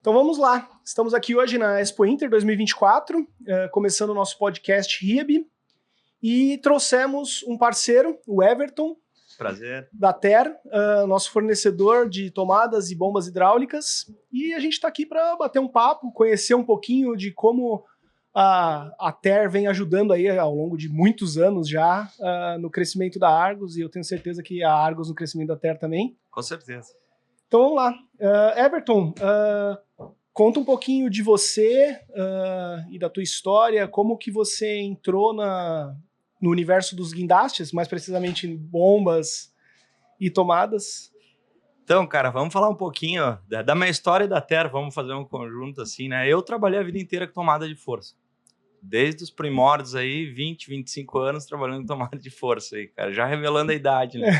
Então vamos lá, estamos aqui hoje na Expo Inter 2024, começando o nosso podcast RIAB, e trouxemos um parceiro, o Everton. Prazer. Da TER, nosso fornecedor de tomadas e bombas hidráulicas, e a gente está aqui para bater um papo, conhecer um pouquinho de como a TER vem ajudando aí ao longo de muitos anos já no crescimento da Argos, e eu tenho certeza que a Argos no crescimento da TER também. Com certeza. Então vamos lá. Everton, conta um pouquinho de você e da tua história, como que você entrou no universo dos guindastes, mais precisamente em bombas e tomadas. Então, cara, vamos falar um pouquinho da minha história e da TER, vamos fazer um conjunto assim, né? Eu trabalhei a vida inteira com tomada de força. Desde os primórdios aí, 20, 25 anos trabalhando com tomada de força aí, cara, já revelando a idade, né?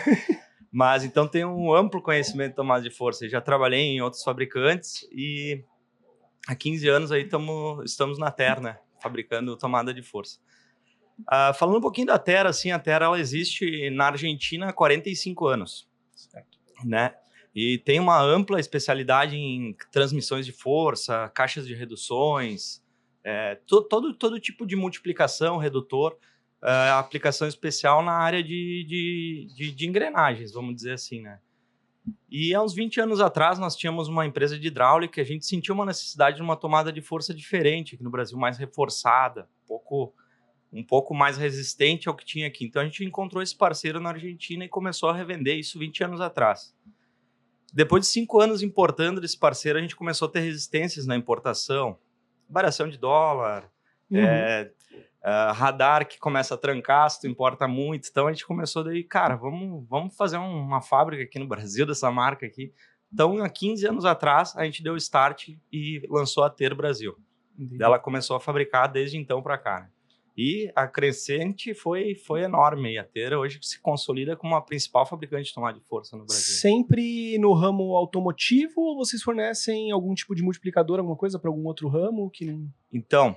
Mas então tenho um amplo conhecimento de tomada de força. Eu já trabalhei em outros fabricantes e há 15 anos aí estamos na TER, né? Fabricando tomada de força. Falando um pouquinho da TER, assim, a TER ela existe na Argentina há 45 anos, certo, né? E tem uma ampla especialidade em transmissões de força, caixas de reduções, todo tipo de multiplicação, redutor, aplicação especial na área de engrenagens, vamos dizer assim, né? E há uns 20 anos atrás nós tínhamos uma empresa de hidráulica e a gente sentiu uma necessidade de uma tomada de força diferente aqui no Brasil, mais reforçada, um pouco mais resistente ao que tinha aqui. Então a gente encontrou esse parceiro na Argentina e começou a revender isso 20 anos atrás. Depois de 5 anos importando desse parceiro, a gente começou a ter resistências na importação, variação de dólar, radar que começa a trancar se tu importa muito. Então a gente começou daí, cara, vamos fazer uma fábrica aqui no Brasil dessa marca aqui. Então há 15 anos atrás a gente deu start e lançou a TER Brasil. Ela começou a fabricar desde então para cá, né? E a crescente foi enorme. E a TER hoje se consolida como a principal fabricante de tomada de força no Brasil. Sempre no ramo automotivo ou vocês fornecem algum tipo de multiplicador, alguma coisa para algum outro ramo? Então,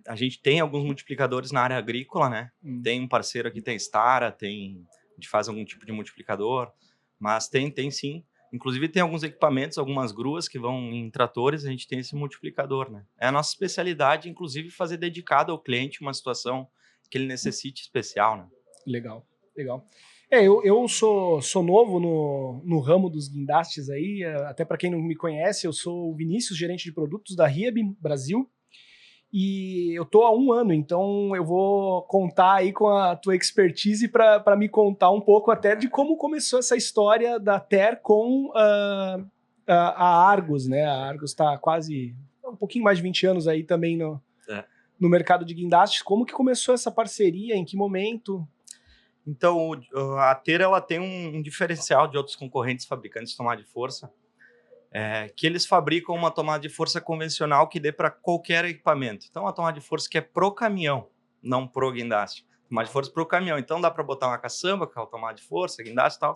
a gente tem alguns multiplicadores na área agrícola, né? Tem um parceiro aqui, tem Stara, a gente faz algum tipo de multiplicador, mas tem sim. Inclusive tem alguns equipamentos, algumas gruas que vão em tratores, a gente tem esse multiplicador, né? É a nossa especialidade, inclusive, fazer dedicado ao cliente uma situação que ele necessite especial, né? Legal. Eu sou novo no ramo dos guindastes aí, até para quem não me conhece, eu sou o Vinícius, gerente de produtos da RIAB Brasil, e eu tô há 1 ano, então eu vou contar aí com a tua expertise para me contar um pouco até de como começou essa história da TER com a Argos, né? A Argos está quase um pouquinho mais de 20 anos aí também no mercado de guindastes. Como que começou essa parceria? Em que momento? Então, a TER ela tem um diferencial de outros concorrentes fabricantes de tomada de força, que eles fabricam uma tomada de força convencional que dê para qualquer equipamento. Então, a tomada de força que é pro caminhão, não pro guindaste. Tomada de força pro caminhão. Então, dá para botar uma caçamba, que é a tomada de força, guindaste e tal,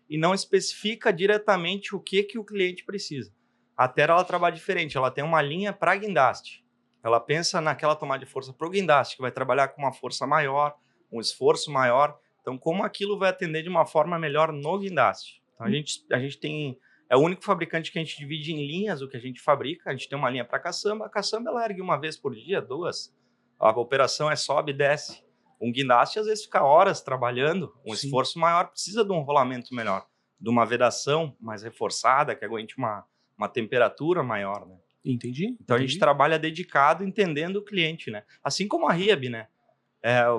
e não especifica diretamente o que o cliente precisa. A TER ela trabalha diferente, ela tem uma linha para guindaste. Ela pensa naquela tomada de força pro guindaste, que vai trabalhar com uma força maior, um esforço maior. Então, como aquilo vai atender de uma forma melhor no guindaste. Então, a gente tem... É o único fabricante que a gente divide em linhas o que a gente fabrica. A gente tem uma linha para caçamba. A caçamba ela ergue uma vez por dia, 2. A operação é sobe e desce. Um guindaste às vezes fica horas trabalhando. Esforço maior precisa de um rolamento melhor. De uma vedação mais reforçada, que aguente uma temperatura maior, né? Entendi. Então a gente trabalha dedicado entendendo o cliente, né? Assim como a RIAB, né?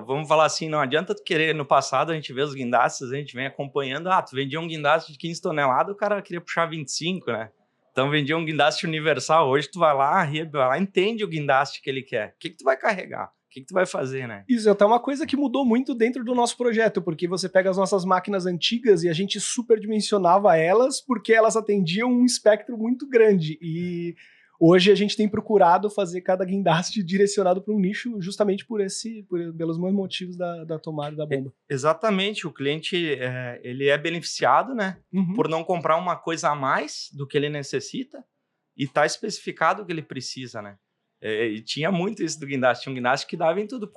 Vamos falar assim, não adianta tu querer, no passado a gente vê os guindastes, a gente vem acompanhando, tu vendia um guindaste de 15 toneladas, o cara queria puxar 25, né? Então vendia um guindaste universal, hoje tu vai lá, vai lá, entende o guindaste que ele quer, o que tu vai carregar, o que tu vai fazer, né? Isso é até uma coisa que mudou muito dentro do nosso projeto, porque você pega as nossas máquinas antigas e a gente superdimensionava elas porque elas atendiam um espectro muito grande, e hoje a gente tem procurado fazer cada guindaste direcionado para um nicho justamente pelos mesmos motivos da tomada da bomba. Exatamente, o cliente ele é beneficiado, né, por não comprar uma coisa a mais do que ele necessita e tá especificado o que ele precisa, né? E tinha muito isso do guindaste, tinha um guindaste que dava em tudo,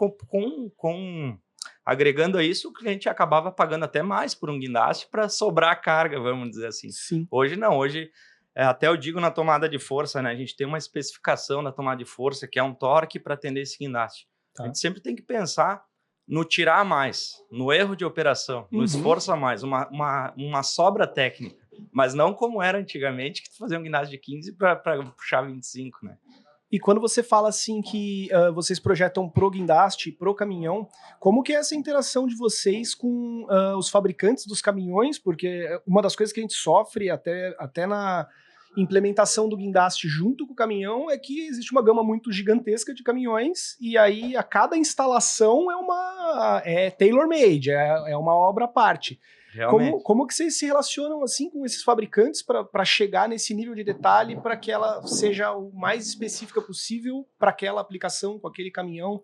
agregando a isso, o cliente acabava pagando até mais por um guindaste para sobrar a carga, vamos dizer assim. Sim. Hoje não, hoje Até eu digo na tomada de força, né? A gente tem uma especificação da tomada de força, que é um torque para atender esse guindaste. A gente sempre tem que pensar no tirar a mais, no erro de operação, no esforço a mais, uma sobra técnica. Mas não como era antigamente, que tu fazia um guindaste de 15 para puxar 25, né? E quando você fala assim que vocês projetam pro guindaste, pro caminhão, como que é essa interação de vocês com os fabricantes dos caminhões? Porque uma das coisas que a gente sofre até na implementação do guindaste junto com o caminhão é que existe uma gama muito gigantesca de caminhões e aí a cada instalação é tailor-made, é uma obra à parte. Como que vocês se relacionam assim com esses fabricantes para chegar nesse nível de detalhe para que ela seja o mais específica possível para aquela aplicação, com aquele caminhão?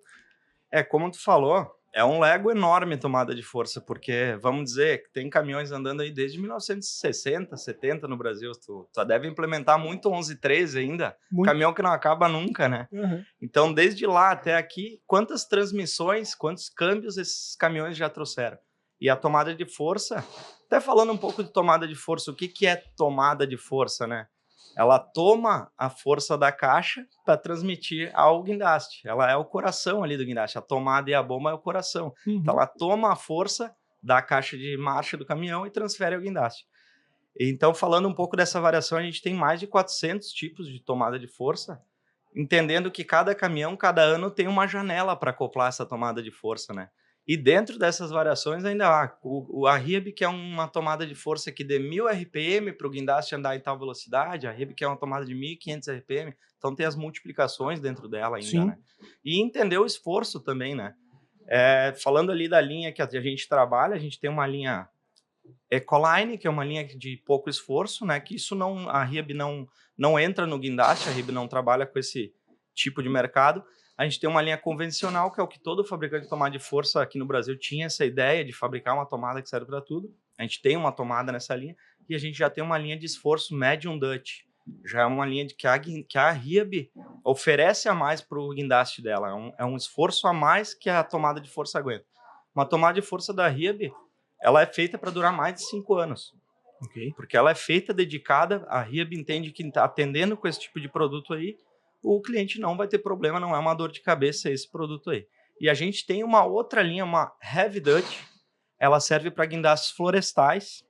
Como tu falou, é um Lego enorme tomada de força, porque, vamos dizer, que tem caminhões andando aí desde 1960, 70 no Brasil. Tu deve implementar muito 11.13 ainda, caminhão que não acaba nunca, né? Então, desde lá até aqui, quantas transmissões, quantos câmbios esses caminhões já trouxeram? E a tomada de força, até falando um pouco de tomada de força, o que é tomada de força, né? Ela toma a força da caixa para transmitir ao guindaste. Ela é o coração ali do guindaste. A tomada e a bomba é o coração. Então, ela toma a força da caixa de marcha do caminhão e transfere ao guindaste. Então, falando um pouco dessa variação, a gente tem mais de 400 tipos de tomada de força, entendendo que cada caminhão, cada ano, tem uma janela para acoplar essa tomada de força, né? E dentro dessas variações ainda há a RIAB, que é uma tomada de força que dê 1000 RPM para o guindaste andar em tal velocidade, a RIAB que é uma tomada de 1500 RPM, então tem as multiplicações dentro dela ainda, né? E entender o esforço também, né? Falando ali da linha que a gente trabalha, a gente tem uma linha Ecoline, que é uma linha de pouco esforço, né? Que isso a RIAB não entra no guindaste, a RIAB não trabalha com esse tipo de mercado. A gente tem uma linha convencional, que é o que todo fabricante de tomada de força aqui no Brasil tinha essa ideia de fabricar uma tomada que serve para tudo. A gente tem uma tomada nessa linha e a gente já tem uma linha de esforço medium Dutch. Já é uma linha que a RIAB oferece a mais para o guindaste dela. É um esforço a mais que a tomada de força aguenta. Uma tomada de força da RIAB, ela é feita para durar mais de 5 anos. Porque ela é feita, dedicada, a RIAB entende que atendendo com esse tipo de produto aí, o cliente não vai ter problema, não é uma dor de cabeça esse produto aí. E a gente tem uma outra linha, uma Heavy Dutch, ela serve para guindastes florestais,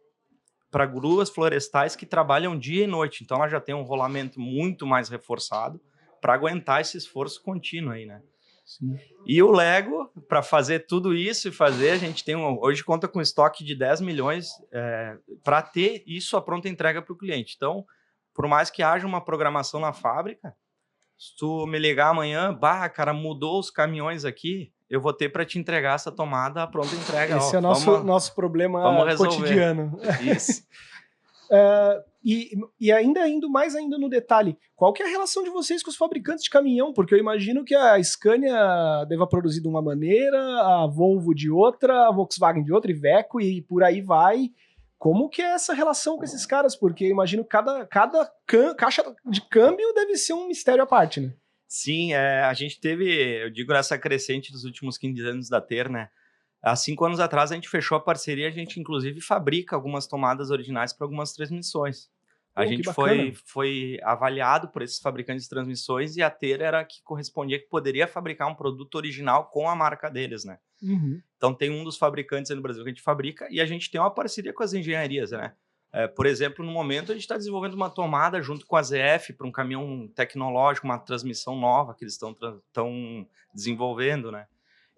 para gruas florestais que trabalham dia e noite. Então ela já tem um rolamento muito mais reforçado para aguentar esse esforço contínuo aí, né? Sim. E o Lego, para fazer tudo isso a gente tem hoje conta com estoque de 10 milhões para ter isso a pronta entrega para o cliente. Então, por mais que haja uma programação na fábrica, se tu me ligar amanhã, cara, mudou os caminhões aqui, eu vou ter para te entregar essa tomada, a pronta entrega. Esse é o nosso problema cotidiano. Isso. E ainda indo mais ainda no detalhe, qual que é a relação de vocês com os fabricantes de caminhão? Porque eu imagino que a Scania deva produzir de uma maneira, a Volvo de outra, a Volkswagen de outra, Iveco e por aí vai. Como que é essa relação com esses caras? Porque eu imagino que cada caixa de câmbio deve ser um mistério à parte, né? Sim, a gente teve, eu digo, essa crescente dos últimos 15 anos da TER, né? Há 5 anos atrás a gente fechou a parceria, a gente inclusive fabrica algumas tomadas originais para algumas transmissões. A gente foi avaliado por esses fabricantes de transmissões e a TER era a que correspondia, que poderia fabricar um produto original com a marca deles, né? Então tem um dos fabricantes aí no Brasil que a gente fabrica e a gente tem uma parceria com as engenharias, né? Por exemplo, no momento a gente está desenvolvendo uma tomada junto com a ZF para um caminhão tecnológico, uma transmissão nova que eles estão desenvolvendo, né?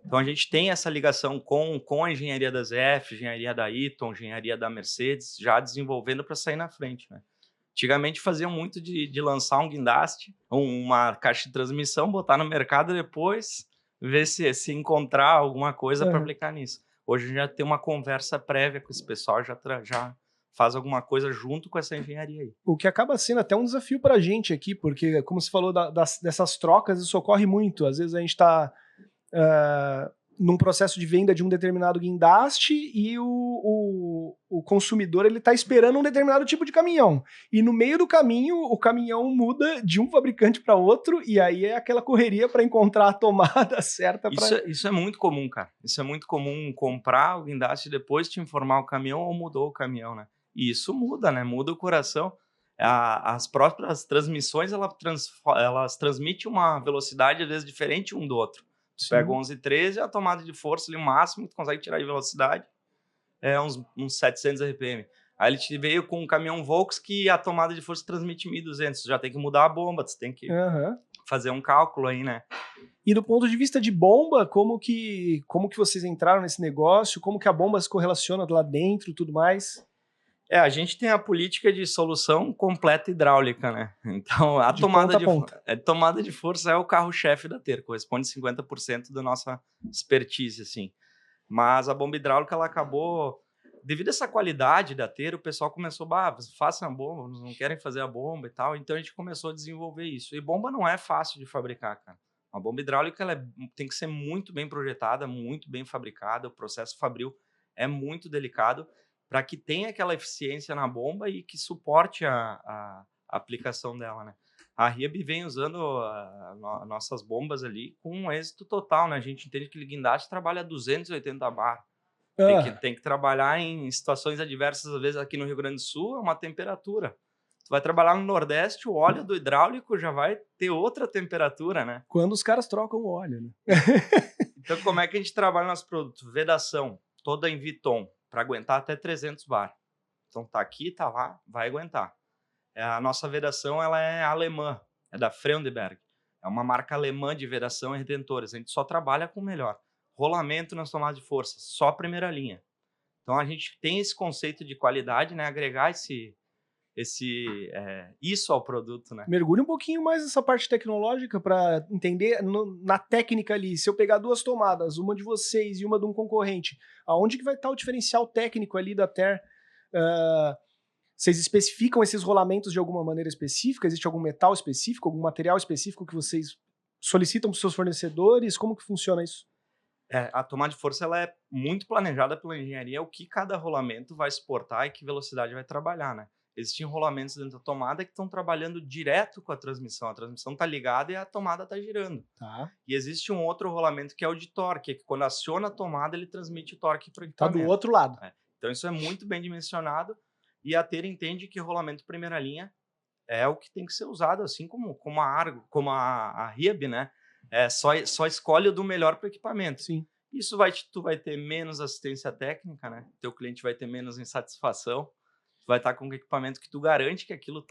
Então a gente tem essa ligação com a engenharia da ZF, engenharia da Eaton, engenharia da Mercedes, já desenvolvendo para sair na frente, né? Antigamente faziam muito de lançar um guindaste, uma caixa de transmissão, botar no mercado e depois ver se encontrar alguma coisa para aplicar nisso. Hoje a gente já tem uma conversa prévia com esse pessoal, já faz alguma coisa junto com essa engenharia aí. O que acaba sendo até um desafio para a gente aqui, porque como você falou dessas trocas, isso ocorre muito. Às vezes a gente está num processo de venda de um determinado guindaste e o consumidor ele está esperando um determinado tipo de caminhão. E no meio do caminho, o caminhão muda de um fabricante para outro e aí é aquela correria para encontrar a tomada certa. Isso é muito comum, cara. Isso é muito comum, comprar o guindaste e depois te informar o caminhão ou mudou o caminhão, né? E isso muda, né? Muda o coração. As próprias transmissões, elas transmitem uma velocidade, às vezes, diferente um do outro. Tu pega o 1113, a tomada de força ali, o máximo que tu consegue tirar de velocidade é uns 700 RPM. Aí ele te veio com um caminhão Volks que a tomada de força transmite 1.200. Tu já tem que mudar a bomba, tu tem que fazer um cálculo aí, né? E do ponto de vista de bomba, como que vocês entraram nesse negócio? Como que a bomba se correlaciona lá dentro e tudo mais? A gente tem a política de solução completa hidráulica, né? Então, a tomada de força é o carro-chefe da TER, corresponde a 50% da nossa expertise, assim. Mas a bomba hidráulica, ela acabou... Devido a essa qualidade da TER, o pessoal começou, façam a bomba, não querem fazer a bomba e tal. Então, a gente começou a desenvolver isso. E bomba não é fácil de fabricar, cara. A bomba hidráulica ela tem que ser muito bem projetada, muito bem fabricada. O processo fabril é muito delicado para que tenha aquela eficiência na bomba e que suporte a aplicação dela, né? A Hiab vem usando nossas bombas ali com um êxito total, né? A gente entende que o guindaste trabalha a 280 bar. Tem que trabalhar em situações adversas, às vezes aqui no Rio Grande do Sul, é uma temperatura. Tu vai trabalhar no Nordeste, o óleo do hidráulico já vai ter outra temperatura, né? Quando os caras trocam o óleo, né? Então, como é que a gente trabalha nosso produto? Vedação, toda em Viton, para aguentar até 300 bar. Então, tá aqui, tá lá, vai aguentar. A nossa vedação, ela é alemã, é da Freudenberg. É uma marca alemã de vedação e retentores. A gente só trabalha com o melhor. Rolamento nas tomadas de força, só primeira linha. Então, a gente tem esse conceito de qualidade, né? Agregar isso ao produto, né? Mergulhe um pouquinho mais nessa parte tecnológica para entender na técnica ali. Se eu pegar duas tomadas, uma de vocês e uma de um concorrente, aonde que vai estar o diferencial técnico ali da TER? Vocês especificam esses rolamentos de alguma maneira específica? Existe algum metal específico, algum material específico que vocês solicitam para os seus fornecedores? Como que funciona isso? A tomada de força ela é muito planejada pela engenharia, o que cada rolamento vai suportar e que velocidade vai trabalhar, né? Existem rolamentos dentro da tomada que estão trabalhando direto com a transmissão está ligada e a tomada está girando. Tá. E existe um outro rolamento que é o de torque, que quando aciona a tomada ele transmite o torque para o Tá equipamento. do outro lado. Então isso é muito bem dimensionado e a TER entende que rolamento primeira linha é o que tem que ser usado, assim como a Argo, como a Hiab, né? Só escolhe o do melhor para o equipamento. Sim. Isso tu vai ter menos assistência técnica, né? Teu cliente vai ter menos insatisfação. Tu vai estar com um equipamento que tu garante que aquilo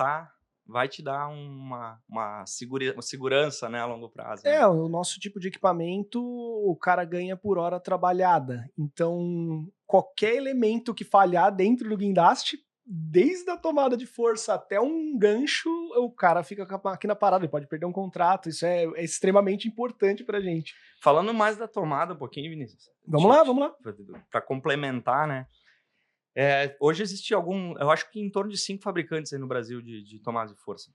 vai te dar uma segurança, né, a longo prazo. Né? O nosso tipo de equipamento, o cara ganha por hora trabalhada. Então, qualquer elemento que falhar dentro do guindaste, desde a tomada de força até um gancho, o cara fica com a máquina parada, ele pode perder um contrato. Isso é extremamente importante pra gente. Falando mais da tomada um pouquinho, Vinícius. Vamos lá. Para complementar, né? Hoje existe eu acho que em torno de 5 fabricantes aí no Brasil de tomada de força.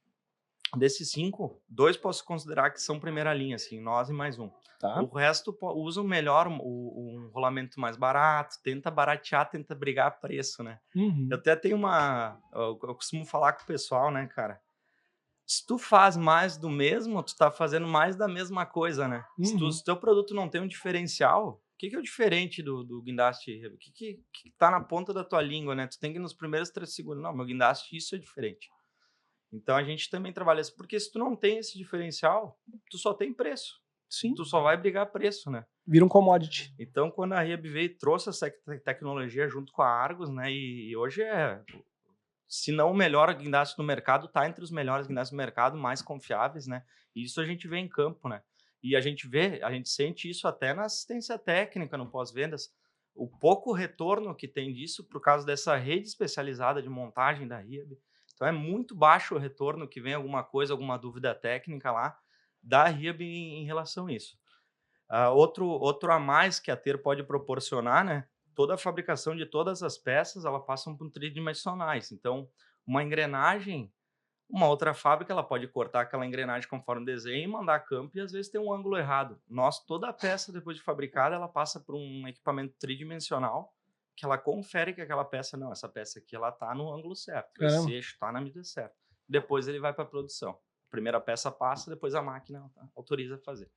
Desses 5, 2 posso considerar que são primeira linha, assim, nós e mais um. Tá. O resto usa melhor um rolamento mais barato, tenta baratear, tenta brigar preço, né? Uhum. Eu até tenho eu costumo falar com o pessoal, né, cara? Se tu faz mais do mesmo, tu tá fazendo mais da mesma coisa, né? Uhum. Se teu produto não tem um diferencial, o que é o diferente do guindaste? O que tá na ponta da tua língua, né? Tu tem que ir nos primeiros 3 segundos. Não, meu guindaste, isso é diferente. Então, a gente também trabalha isso. Porque se tu não tem esse diferencial, tu só tem preço. Sim. Tu só vai brigar preço, né? Vira um commodity. Então, quando a Hiab veio e trouxe essa tecnologia junto com a Argos, né? E hoje se não o melhor guindaste do mercado, tá entre os melhores guindastes do mercado, mais confiáveis, né? E isso a gente vê em campo, né? E a gente sente isso até na assistência técnica, no pós-vendas. O pouco retorno que tem disso por causa dessa rede especializada de montagem da Hiab. Então, é muito baixo o retorno que vem alguma dúvida técnica lá da Hiab em relação a isso. Outro a mais que a TER pode proporcionar, né? Toda a fabricação de todas as peças, ela passam por tridimensionais. Então, uma engrenagem, uma outra fábrica, ela pode cortar aquela engrenagem conforme desenho e mandar a campo e às vezes tem um ângulo errado. Toda a peça, depois de fabricada, ela passa por um equipamento tridimensional que ela confere que aquela peça, não, essa peça aqui, ela tá no ângulo certo. Esse eixo tá na medida certa. Depois ele vai para a produção. A primeira peça passa, depois a máquina autoriza a fazer.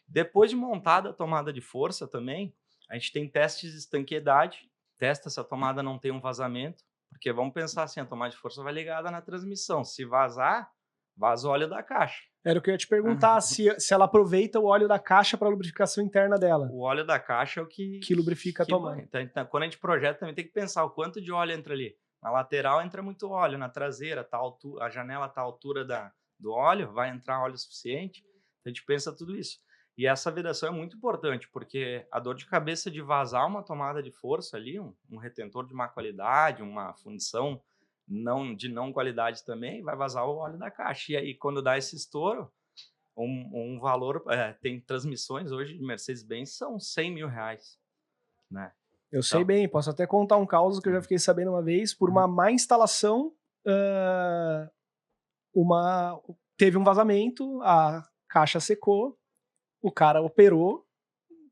Depois de montada a tomada de força também, a gente tem testes de estanqueidade, testa se a tomada não tem um vazamento. Porque vamos pensar assim, a tomada de força vai ligada na transmissão. Se vazar, vaza o óleo da caixa. Era o que eu ia te perguntar, se ela aproveita o óleo da caixa para lubrificação interna dela. O óleo da caixa é o que lubrifica a tomada. Então, quando a gente projeta, também tem que pensar o quanto de óleo entra ali. Na lateral entra muito óleo, na traseira, tá a janela está à altura do óleo, vai entrar óleo suficiente. Então, a gente pensa tudo isso. E essa vedação é muito importante, porque a dor de cabeça de vazar uma tomada de força ali, um retentor de má qualidade, uma fundição de não qualidade também, vai vazar o óleo da caixa. E aí, quando dá esse estouro, um valor, tem transmissões hoje de Mercedes-Benz são 100 mil reais, né? Eu sei bem, posso até contar um caso que eu já fiquei sabendo uma vez, por uma má instalação, teve um vazamento, a caixa secou, o cara operou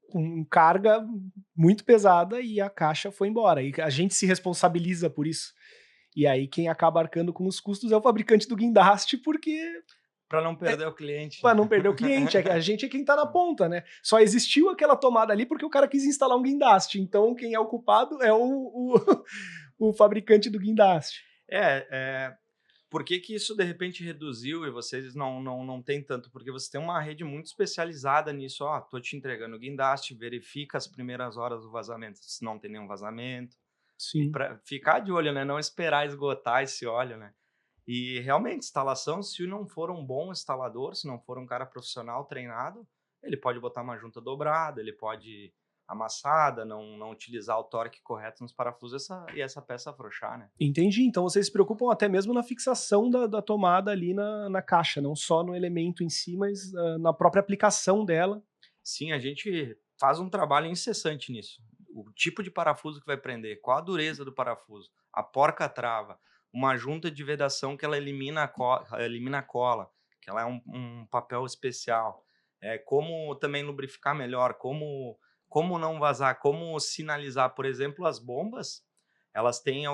com carga muito pesada e a caixa foi embora. E a gente se responsabiliza por isso. E aí quem acaba arcando com os custos é o fabricante do guindaste, porque... Para não perder o cliente. Para não perder o cliente. A gente é quem está na ponta, né? Só existiu aquela tomada ali porque o cara quis instalar um guindaste. Então quem é o culpado é o fabricante do guindaste. Por que isso de repente reduziu e vocês não tem tanto? Porque você tem uma rede muito especializada nisso. Ó, tô te entregando o guindaste, verifica as primeiras horas do vazamento, se não tem nenhum vazamento. Sim. Para ficar de olho, né? Não esperar esgotar esse óleo, né? E realmente, instalação, se não for um bom instalador, se não for um cara profissional treinado, ele pode botar uma junta dobrada, ele pode amassada, não utilizar o torque correto nos parafusos e essa peça afrouxar, né? Entendi. Então vocês se preocupam até mesmo na fixação da tomada ali na caixa, não só no elemento em si, mas na própria aplicação dela. Sim, a gente faz um trabalho incessante nisso. O tipo de parafuso que vai prender, qual a dureza do parafuso, a porca-trava, uma junta de vedação que ela elimina a cola, que ela é um papel especial. Como também lubrificar melhor, como não vazar, como sinalizar. Por exemplo, as bombas, elas têm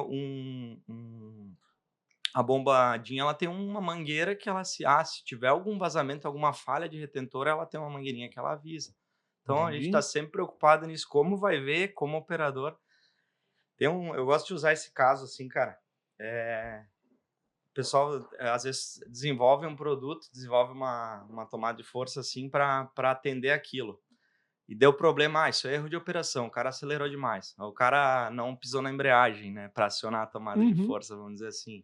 a bombadinha, ela tem uma mangueira que ela se tiver algum vazamento, alguma falha de retentor, ela tem uma mangueirinha que ela avisa. Então, Entendi. a gente está sempre preocupado nisso, como vai ver, como operador. Eu gosto de usar esse caso assim, cara. O pessoal, às vezes, desenvolve um produto, desenvolve uma tomada de força assim para atender aquilo. E deu problema, isso é erro de operação, o cara acelerou demais. O cara não pisou na embreagem, né, para acionar a tomada de força, vamos dizer assim.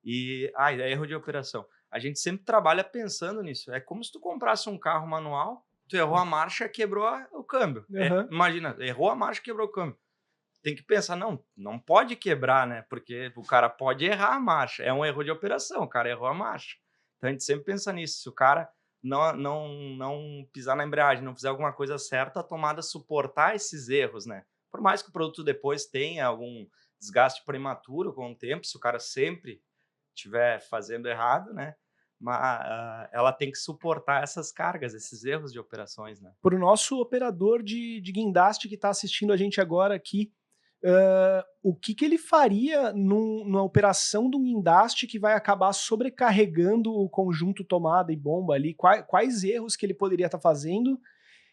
E, é erro de operação. A gente sempre trabalha pensando nisso. É como se tu comprasse um carro manual, tu errou a marcha, quebrou o câmbio. Imagina, errou a marcha, quebrou o câmbio. Tem que pensar, não pode quebrar, né? Porque o cara pode errar a marcha. É um erro de operação, o cara errou a marcha. Então a gente sempre pensa nisso. Se o cara não pisar na embreagem, não fizer alguma coisa certa, a tomada suportar esses erros, né? Por mais que o produto depois tenha algum desgaste prematuro com o tempo, se o cara sempre estiver fazendo errado, né? Mas ela tem que suportar essas cargas, esses erros de operações, né? Para o nosso operador de guindaste que está assistindo a gente agora aqui, o que ele faria numa operação do guindaste que vai acabar sobrecarregando o conjunto tomada e bomba ali? Quais erros que ele poderia estar fazendo?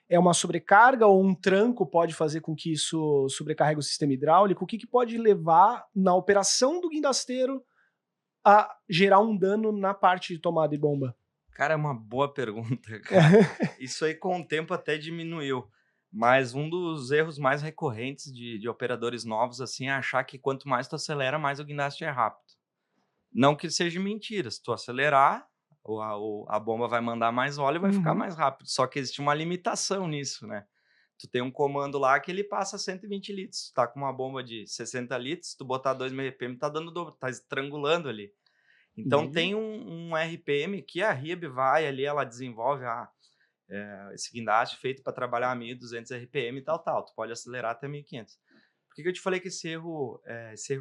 É uma sobrecarga ou um tranco pode fazer com que isso sobrecarregue o sistema hidráulico? O que pode levar na operação do guindasteiro a gerar um dano na parte de tomada e bomba? Cara, é uma boa pergunta, cara. Isso aí com o tempo até diminuiu. Mas um dos erros mais recorrentes de operadores novos assim, é achar que quanto mais tu acelera, mais o guindaste é rápido. Não que seja mentira. Se tu acelerar, a bomba vai mandar mais óleo e vai ficar mais rápido. Só que existe uma limitação nisso, né? Tu tem um comando lá que ele passa 120 litros. Tu tá com uma bomba de 60 litros, tu botar 2.000 RPM, tá dando dobro, tá estrangulando ali. Então tem um RPM que a RIAB vai ali, ela desenvolve esse guindaste feito para trabalhar a 1.200 RPM e tal. Tu pode acelerar até 1.500. Por que eu te falei que esse erro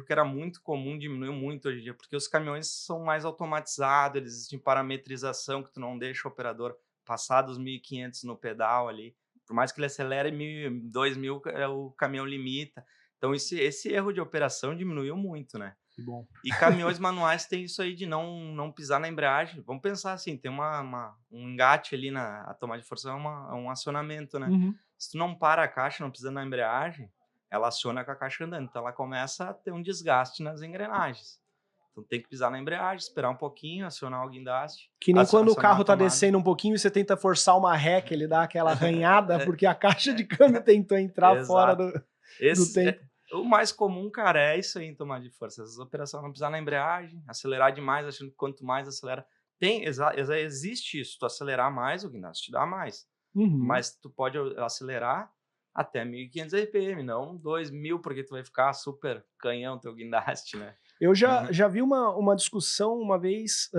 que era muito comum diminuiu muito hoje em dia? Porque os caminhões são mais automatizados, eles existem parametrização que tu não deixa o operador passar dos 1.500 no pedal ali. Por mais que ele acelere 1.000, 2.000, o caminhão limita. Então esse erro de operação diminuiu muito, né? Que bom. E caminhões manuais tem isso aí de não pisar na embreagem. Vamos pensar assim, tem um engate ali a tomada de força é um acionamento, né? Se tu não para a caixa, não pisa na embreagem, ela aciona com a caixa andando. Então, ela começa a ter um desgaste nas engrenagens. Então, tem que pisar na embreagem, esperar um pouquinho, acionar o guindaste. Que nem quando o acionar carro a tá tomada. descendo um pouquinho e você tenta forçar uma ré, que ele dá aquela arranhada, porque a caixa de câmbio tentou entrar fora do tempo. O mais comum, cara, é isso aí em tomada de força. Essas operações não pisar na embreagem, acelerar demais, achando que quanto mais acelera... Existe isso, tu acelerar mais, o guindaste te dá mais. Mas tu pode acelerar até 1.500 RPM, não 2.000, porque tu vai ficar super canhão teu guindaste, né? Eu já vi uma discussão uma vez,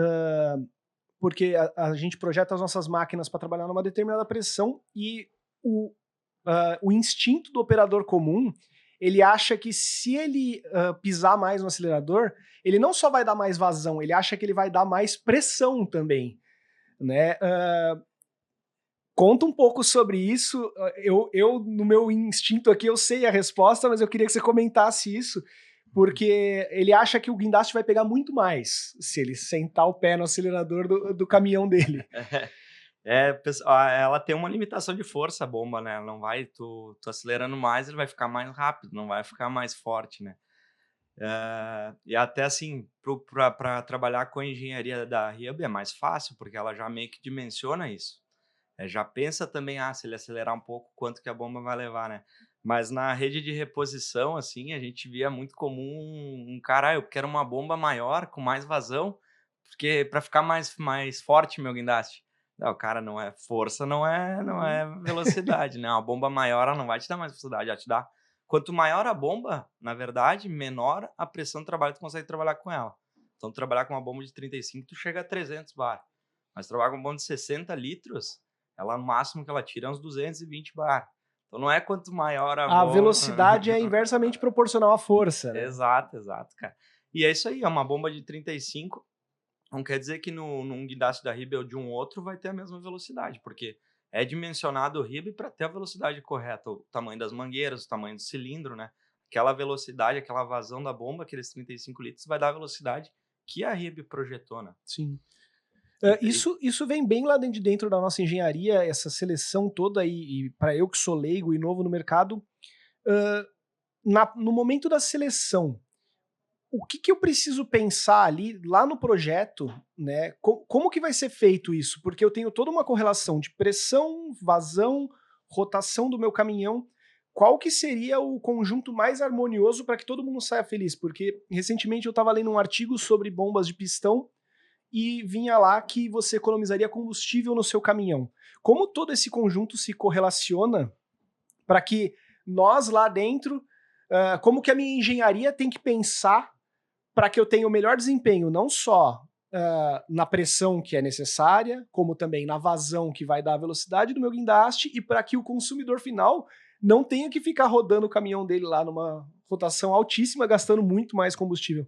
porque a gente projeta as nossas máquinas para trabalhar numa determinada pressão e o instinto do operador comum, ele acha que se ele pisar mais no acelerador, ele não só vai dar mais vazão, ele acha que ele vai dar mais pressão também, né? Conta um pouco sobre isso. Eu, no meu instinto aqui, eu sei a resposta, mas eu queria que você comentasse isso, porque ele acha que o guindaste vai pegar muito mais se ele sentar o pé no acelerador do caminhão dele. Ela tem uma limitação de força, a bomba, né? Não vai, tu acelerando mais, ele vai ficar mais rápido, não vai ficar mais forte, né? E até assim, para trabalhar com a engenharia da Hiab é mais fácil, porque ela já meio que dimensiona isso. Já pensa também, se ele acelerar um pouco, quanto que a bomba vai levar, né? Mas na rede de reposição, assim, a gente via muito comum um cara, eu quero uma bomba maior, com mais vazão, porque para ficar mais forte meu guindaste. Não, cara, não é força, não é velocidade, né? Uma bomba maior, ela não vai te dar mais velocidade, ela te dá. Quanto maior a bomba, na verdade, menor a pressão de trabalho tu consegue trabalhar com ela. Então, trabalhar com uma bomba de 35, tu chega a 300 bar. Mas trabalhar com uma bomba de 60 litros, ela, no máximo que ela tira é uns 220 bar. Então, não é quanto maior a bomba... A velocidade é inversamente proporcional à força, né? Exato, cara. E é isso aí, é uma bomba de 35... Não quer dizer que num guindaste da Hiab ou de um outro vai ter a mesma velocidade, porque é dimensionado o Hiab para ter a velocidade correta, o tamanho das mangueiras, o tamanho do cilindro, né? Aquela velocidade, aquela vazão da bomba, aqueles 35 litros, vai dar a velocidade que a Hiab projetou, né? Sim. Isso vem bem lá de dentro da nossa engenharia, essa seleção toda, e para eu que sou leigo e novo no mercado, no momento da seleção, o que eu preciso pensar ali, lá no projeto, né? Como que vai ser feito isso? Porque eu tenho toda uma correlação de pressão, vazão, rotação do meu caminhão. Qual que seria o conjunto mais harmonioso para que todo mundo saia feliz? Porque recentemente eu estava lendo um artigo sobre bombas de pistão e vinha lá que você economizaria combustível no seu caminhão. Como todo esse conjunto se correlaciona para que nós lá dentro, como que a minha engenharia tem que pensar para que eu tenha o melhor desempenho, não só na pressão que é necessária, como também na vazão que vai dar a velocidade do meu guindaste, e para que o consumidor final não tenha que ficar rodando o caminhão dele lá numa rotação altíssima, gastando muito mais combustível.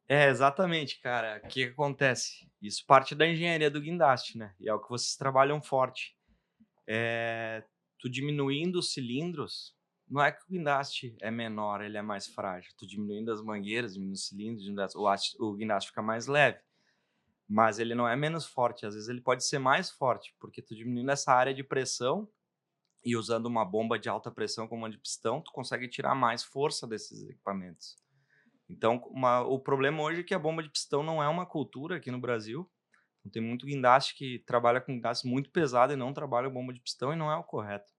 Exatamente, cara. O que acontece? Isso parte da engenharia do guindaste, né? E é o que vocês trabalham forte. Tu diminuindo os cilindros, não é que o guindaste é menor, ele é mais frágil. Tu diminuindo as mangueiras, diminuindo os cilindros, o guindaste fica mais leve. Mas ele não é menos forte, às vezes ele pode ser mais forte, porque tu diminuindo essa área de pressão e usando uma bomba de alta pressão como uma de pistão, tu consegue tirar mais força desses equipamentos. Então, o problema hoje é que a bomba de pistão não é uma cultura aqui no Brasil. Tem muito guindaste que trabalha com guindaste muito pesado e não trabalha bomba de pistão, e não é o correto,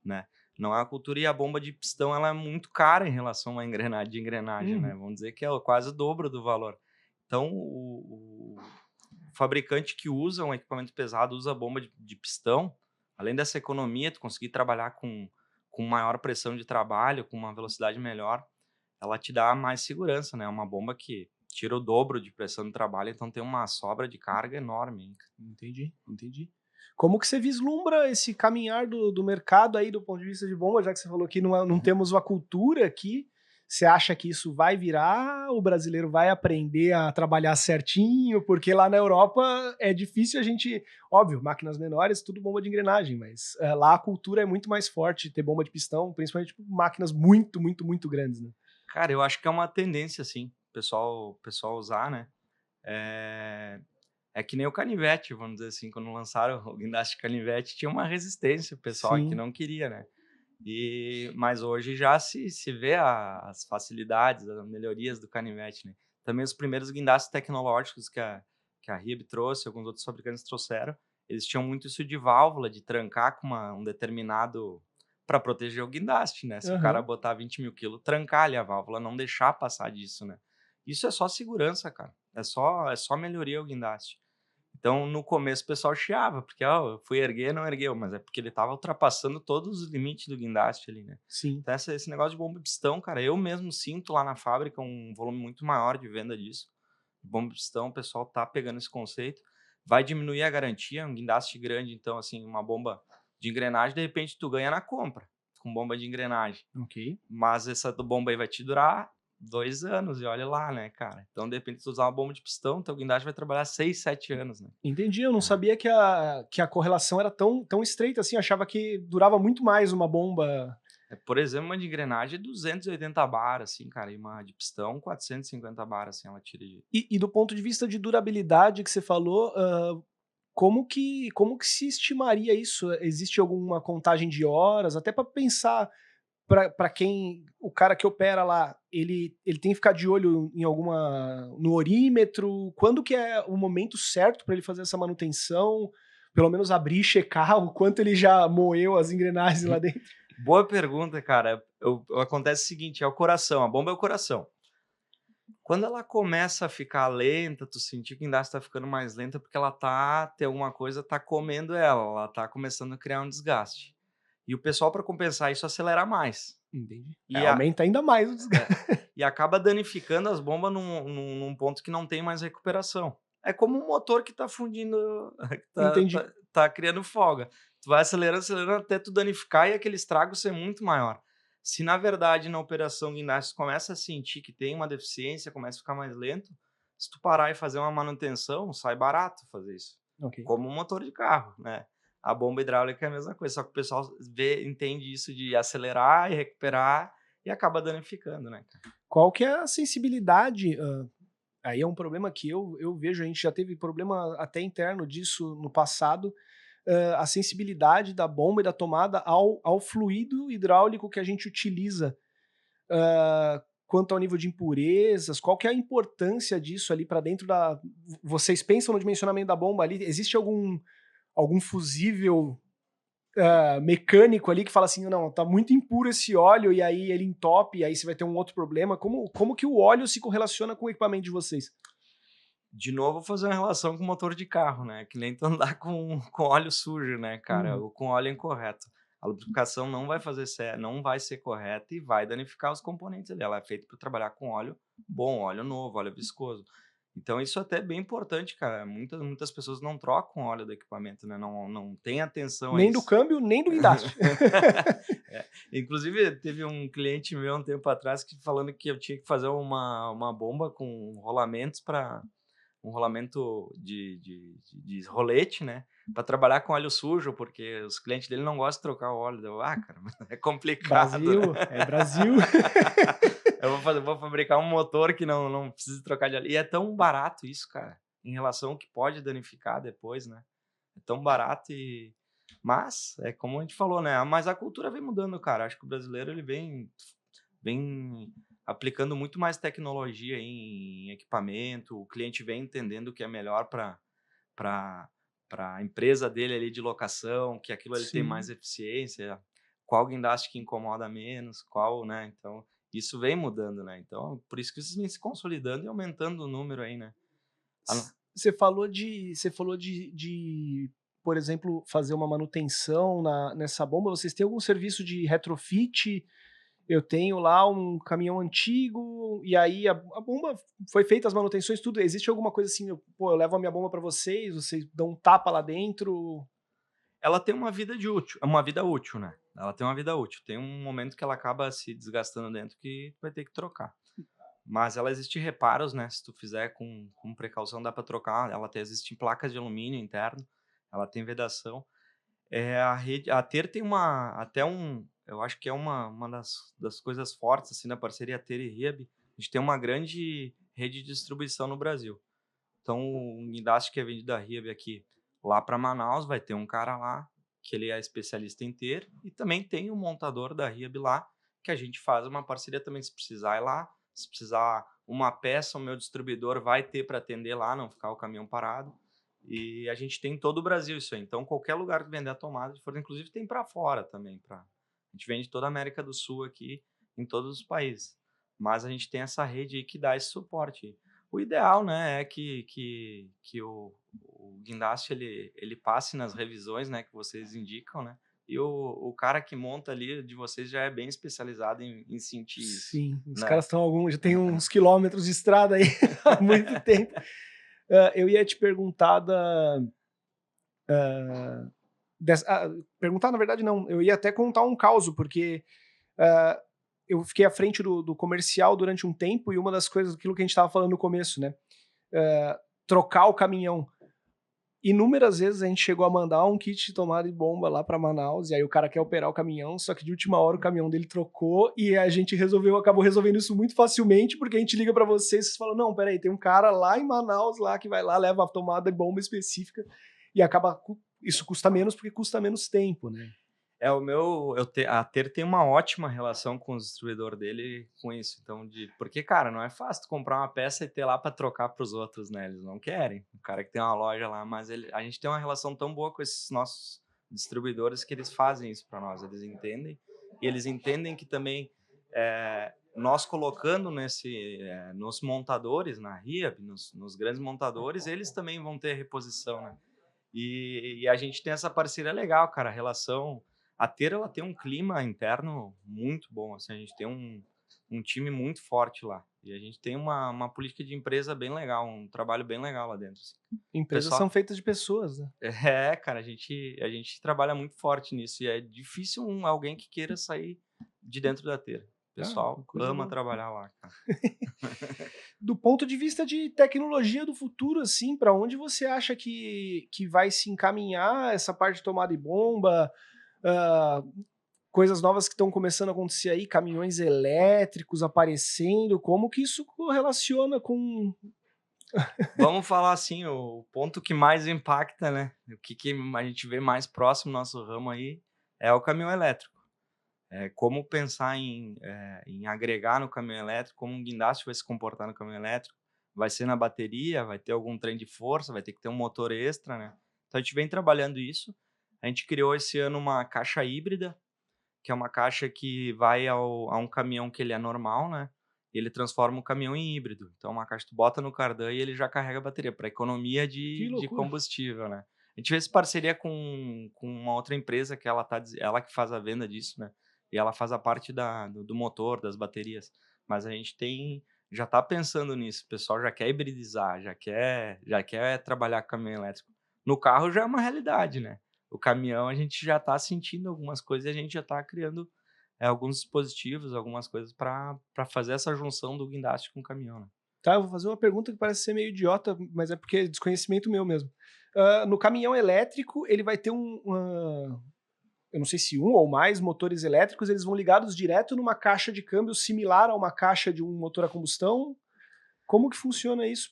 né? Não é a cultura, e a bomba de pistão ela é muito cara em relação a uma engrenagem, né? Vamos dizer que é quase o dobro do valor. Então, o fabricante que usa um equipamento pesado, usa bomba de pistão, além dessa economia, tu conseguir trabalhar com maior pressão de trabalho, com uma velocidade melhor, ela te dá mais segurança, né? Uma bomba que tira o dobro de pressão de trabalho, então tem uma sobra de carga enorme. Entendi. Como que você vislumbra esse caminhar do mercado aí do ponto de vista de bomba, já que você falou que não temos uma cultura aqui? Você acha que isso vai virar? O brasileiro vai aprender a trabalhar certinho? Porque lá na Europa é difícil a gente... Óbvio, máquinas menores, tudo bomba de engrenagem, mas lá a cultura é muito mais forte, ter bomba de pistão, principalmente máquinas muito, muito, muito grandes, né? Cara, eu acho que é uma tendência, assim, o pessoal usar, né? É que nem o canivete, vamos dizer assim, quando lançaram o guindaste canivete, tinha uma resistência, o pessoal que não queria, né? Mas hoje já se vê as facilidades, as melhorias do canivete, né? Também os primeiros guindastes tecnológicos que a Rieb trouxe, alguns outros fabricantes trouxeram, eles tinham muito isso de válvula, de trancar com um determinado... para proteger o guindaste, né? Se o cara Aham. botar 20 mil quilos, trancar ali a válvula, não deixar passar disso, né? Isso é só segurança, cara. É só melhoria o guindaste. Então, no começo, o pessoal chiava, porque eu fui erguer, não ergueu, mas é porque ele estava ultrapassando todos os limites do guindaste ali, né? Sim. Então, esse negócio de bomba de pistão, cara, eu mesmo sinto lá na fábrica um volume muito maior de venda disso. Bomba de pistão, o pessoal tá pegando esse conceito. Vai diminuir a garantia, um guindaste grande, então, assim, uma bomba de engrenagem, de repente, tu ganha na compra, com bomba de engrenagem. Ok. Mas essa bomba aí vai te durar 2 anos, e olha lá, né, cara? Então, de repente, se tu usar uma bomba de pistão, teu guindaste vai trabalhar 6, 7 anos, né? Entendi, eu não É. sabia que a correlação era tão estreita assim, eu achava que durava muito mais uma bomba. Por exemplo, uma de engrenagem é 280 bar, assim, cara, e uma de pistão 450 bar, assim, ela tira de... E do ponto de vista de durabilidade que você falou, como que se estimaria isso? Existe alguma contagem de horas? Até para pensar, para quem o cara que opera lá, ele tem que ficar de olho em alguma no orímetro? Quando que é o momento certo para ele fazer essa manutenção? Pelo menos abrir e checar o quanto ele já moeu as engrenagens lá dentro? Boa pergunta, cara. Acontece o seguinte, é o coração, a bomba é o coração. Quando ela começa a ficar lenta, tu sentir que ainda está ficando mais lenta, porque tem alguma coisa tá comendo ela tá começando a criar um desgaste. E o pessoal, para compensar isso, acelera mais. Entendi. É, E a aumenta ainda mais o É. desgaste. E acaba danificando as bombas num ponto que não tem mais recuperação. É como um motor que tá fundindo, que Entendi. tá criando folga. Tu vai acelerando, acelerando até tu danificar e aquele estrago ser muito maior. Se na verdade na operação guindaste tu começa a sentir que tem uma deficiência, começa a ficar mais lento, se tu parar e fazer uma manutenção, sai barato fazer isso. Ok. Como um motor de carro, né? A bomba hidráulica é a mesma coisa, só que o pessoal entende isso de acelerar e recuperar e acaba danificando, né? Qual que é a sensibilidade? Aí é um problema que eu vejo, a gente já teve problema até interno disso no passado, a sensibilidade da bomba e da tomada ao fluido hidráulico que a gente utiliza. Quanto ao nível de impurezas, qual que é a importância disso ali para dentro da... Vocês pensam no dimensionamento da bomba ali? Existe algum fusível mecânico ali que fala assim, não, tá muito impuro esse óleo e aí ele entope e aí você vai ter um outro problema. Como que o óleo se correlaciona com o equipamento de vocês? De novo, fazer uma relação com motor de carro, né? Que nem tu andar com óleo sujo, né, cara? Uhum. Ou com óleo incorreto. A lubrificação não vai ser correta e vai danificar os componentes ali. Ela é feita para trabalhar com óleo bom, óleo novo, óleo viscoso. Então, isso até é bem importante, cara. Muitas pessoas não trocam o óleo do equipamento, né? Não tem atenção a Nem do isso. câmbio, nem do guindaste. É. Inclusive, teve um cliente meu um tempo atrás que falando que eu tinha que fazer uma bomba com rolamentos para um rolamento de rolete, né? Para trabalhar com óleo sujo, porque os clientes dele não gostam de trocar o óleo. Cara, é complicado, né? Brasil, é Brasil. Vou fabricar um motor que não precisa trocar de óleo. E é tão barato isso, cara, em relação ao que pode danificar depois, né? É tão barato Mas, é como a gente falou, né? Mas a cultura vem mudando, cara. Acho que o brasileiro, ele vem aplicando muito mais tecnologia em equipamento, o cliente vem entendendo o que é melhor para a empresa dele ali de locação, que aquilo ele tem mais Sim. eficiência, qual guindaste que incomoda menos, qual, né? Então, isso vem mudando, né? Então, por isso que isso vem se consolidando e aumentando o número aí, né? Você falou de, por exemplo, fazer uma manutenção nessa bomba. Vocês têm algum serviço de retrofit? Eu tenho lá um caminhão antigo e aí a bomba foi feita as manutenções, tudo. Existe alguma coisa assim, eu levo a minha bomba para vocês dão um tapa lá dentro? Ela tem uma vida útil, né? Ela tem uma vida útil. Tem um momento que ela acaba se desgastando dentro que vai ter que trocar. Mas ela existe reparos, né? Se tu fizer com precaução, dá para trocar. Existem placas de alumínio interno, ela tem vedação. A Ter tem eu acho que é uma das coisas fortes assim da parceria Ter e Riab. A gente tem uma grande rede de distribuição no Brasil. Então, o guindaste que é vendido da Riab aqui lá para Manaus vai ter um cara lá que ele é especialista em ter, e também tem o montador da Riab lá, que a gente faz uma parceria também, se precisar ir lá, se precisar uma peça, o meu distribuidor vai ter para atender lá, não ficar o caminhão parado. E a gente tem em todo o Brasil isso aí. Então, qualquer lugar que vender a tomada de forno, inclusive tem para fora também. A gente vende toda a América do Sul aqui, em todos os países. Mas a gente tem essa rede aí que dá esse suporte. O ideal, né, é que o guindaste ele passe nas revisões, né, que vocês indicam, né? E o cara que monta ali de vocês já é bem especializado em sentir isso, Sim, os né? caras já tem uns quilômetros de estrada aí há muito tempo. Eu ia te perguntar perguntar, na verdade, não. Eu ia até contar um caso, porque eu fiquei à frente do comercial durante um tempo e uma das coisas, aquilo que a gente estava falando no começo, né? Trocar o caminhão. Inúmeras vezes a gente chegou a mandar um kit de tomada de bomba lá para Manaus, e aí o cara quer operar o caminhão, só que de última hora o caminhão dele trocou e a gente acabou resolvendo isso muito facilmente, porque a gente liga para vocês e vocês falam, não, peraí, tem um cara lá em Manaus lá que vai lá, leva a tomada de bomba específica e isso custa menos porque custa menos tempo, né? A Ter tem uma ótima relação com o distribuidor dele com isso. Então, porque, cara, não é fácil tu comprar uma peça e ter lá para trocar para os outros, né? Eles não querem. O cara que tem uma loja lá, mas a gente tem uma relação tão boa com esses nossos distribuidores que eles fazem isso para nós. Eles entendem e eles entendem que também nós colocando nos montadores, na Riab, nos grandes montadores, eles também vão ter reposição, né? E a gente tem essa parceria legal, cara. A Ter, ela tem um clima interno muito bom, assim, a gente tem um time muito forte lá, e a gente tem uma política de empresa bem legal, um trabalho bem legal lá dentro. Assim. Empresas são feitas de pessoas, né? Cara, a gente trabalha muito forte nisso, e é difícil alguém que queira sair de dentro da Ter. O pessoal ama boa. trabalhar lá, cara. Do ponto de vista de tecnologia do futuro, assim, para onde você acha que vai se encaminhar essa parte de tomada e bomba? Coisas novas que estão começando a acontecer aí, caminhões elétricos aparecendo, como que isso correlaciona com... Vamos falar assim, o ponto que mais impacta, né? O que a gente vê mais próximo do nosso ramo aí é o caminhão elétrico. Como pensar em agregar no caminhão elétrico, como um guindaste vai se comportar no caminhão elétrico, vai ser na bateria, vai ter algum trem de força, vai ter que ter um motor extra, né? Então a gente vem trabalhando isso. A gente criou esse ano uma caixa híbrida, que é uma caixa que vai a um caminhão que ele é normal, né? E ele transforma o caminhão em híbrido. Então, uma caixa tu bota no cardan e ele já carrega a bateria, para economia de combustível, né? A gente fez parceria com uma outra empresa que ela que faz a venda disso, né? E ela faz a parte do motor, das baterias. Mas a gente já está pensando nisso. O pessoal já quer hibridizar, já quer trabalhar com caminhão elétrico. No carro já é uma realidade, né? O caminhão a gente já está sentindo algumas coisas e a gente já está criando alguns dispositivos, algumas coisas para fazer essa junção do guindaste com o caminhão. Né? Tá, eu vou fazer uma pergunta que parece ser meio idiota, mas é porque é desconhecimento meu mesmo. No caminhão elétrico, ele vai ter eu não sei se um ou mais motores elétricos, eles vão ligados direto numa caixa de câmbio similar a uma caixa de um motor a combustão. Como que funciona isso?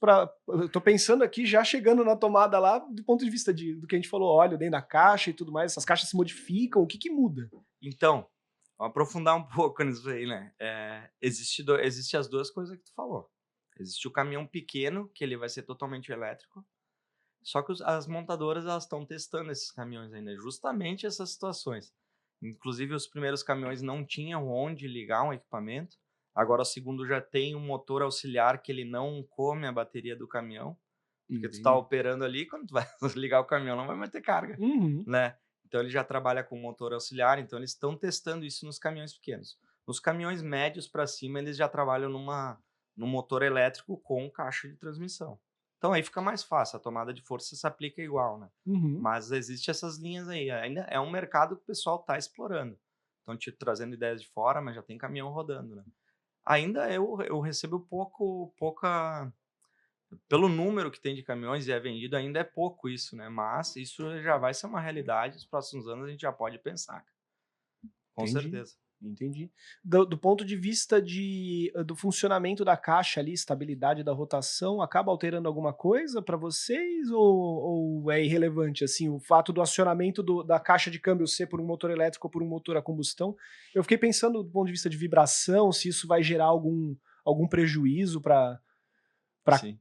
Eu tô pensando aqui, já chegando na tomada lá, do ponto de vista do que a gente falou, óleo dentro da caixa e tudo mais, essas caixas se modificam, o que muda? Então, vamos aprofundar um pouco nisso aí, né? Existe as duas coisas que tu falou. Existe o caminhão pequeno, que ele vai ser totalmente elétrico, só que as montadoras elas estão testando esses caminhões ainda, justamente essas situações. Inclusive, os primeiros caminhões não tinham onde ligar um equipamento. Agora, o segundo já tem um motor auxiliar que ele não come a bateria do caminhão. Porque tu está operando ali, quando tu vai ligar o caminhão, não vai mais ter carga. Né? Então, ele já trabalha com motor auxiliar. Então, eles estão testando isso nos caminhões pequenos. Nos caminhões médios para cima, eles já trabalham num motor elétrico com caixa de transmissão. Então, aí fica mais fácil. A tomada de força se aplica igual, né? Mas existem essas linhas aí. Ainda é um mercado que o pessoal está explorando. Estão te trazendo ideias de fora, mas já tem caminhão rodando, né? Ainda eu recebo pouca... Pelo número que tem de caminhões e é vendido, ainda é pouco isso, né? Mas isso já vai ser uma realidade. Nos próximos anos a gente já pode pensar. Com certeza. Entendi. Do ponto de vista do funcionamento da caixa ali, estabilidade da rotação, acaba alterando alguma coisa para vocês ou é irrelevante, assim, o fato do acionamento da caixa de câmbio ser por um motor elétrico ou por um motor a combustão? Eu fiquei pensando do ponto de vista de vibração, se isso vai gerar algum prejuízo para, Sim.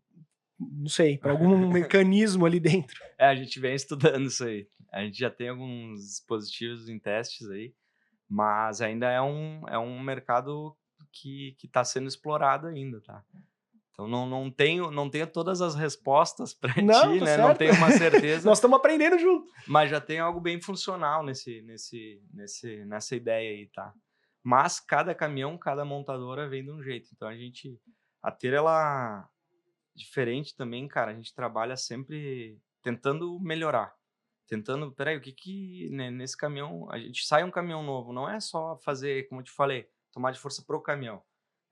não sei, para algum mecanismo ali dentro. A gente vem estudando isso aí. A gente já tem alguns dispositivos em testes aí, mas ainda é um mercado que está sendo explorado ainda, tá? Então não tenho todas as respostas para Não, ti, tá né? Não certo. tenho uma certeza, Nós estamos aprendendo junto. mas já tem algo bem funcional nessa ideia aí, tá? Mas cada caminhão, cada montadora vem de um jeito. Então a Ter, ela diferente também, cara, a gente trabalha sempre tentando melhorar. Tentando, peraí, né, nesse caminhão, a gente sai um caminhão novo, não é só fazer, como eu te falei, tomada de força pro caminhão,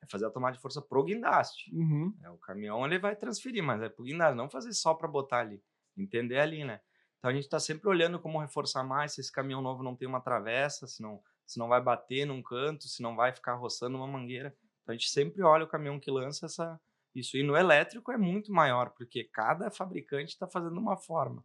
é fazer a tomada de força pro guindaste. Uhum. O caminhão ele vai transferir, mas é pro guindaste, não fazer só para botar ali, entender ali, né? Então a gente está sempre olhando como reforçar mais, se esse caminhão novo não tem uma travessa, se não vai bater num canto, se não vai ficar roçando uma mangueira. Então a gente sempre olha o caminhão que lança isso. E no elétrico é muito maior, porque cada fabricante está fazendo uma forma.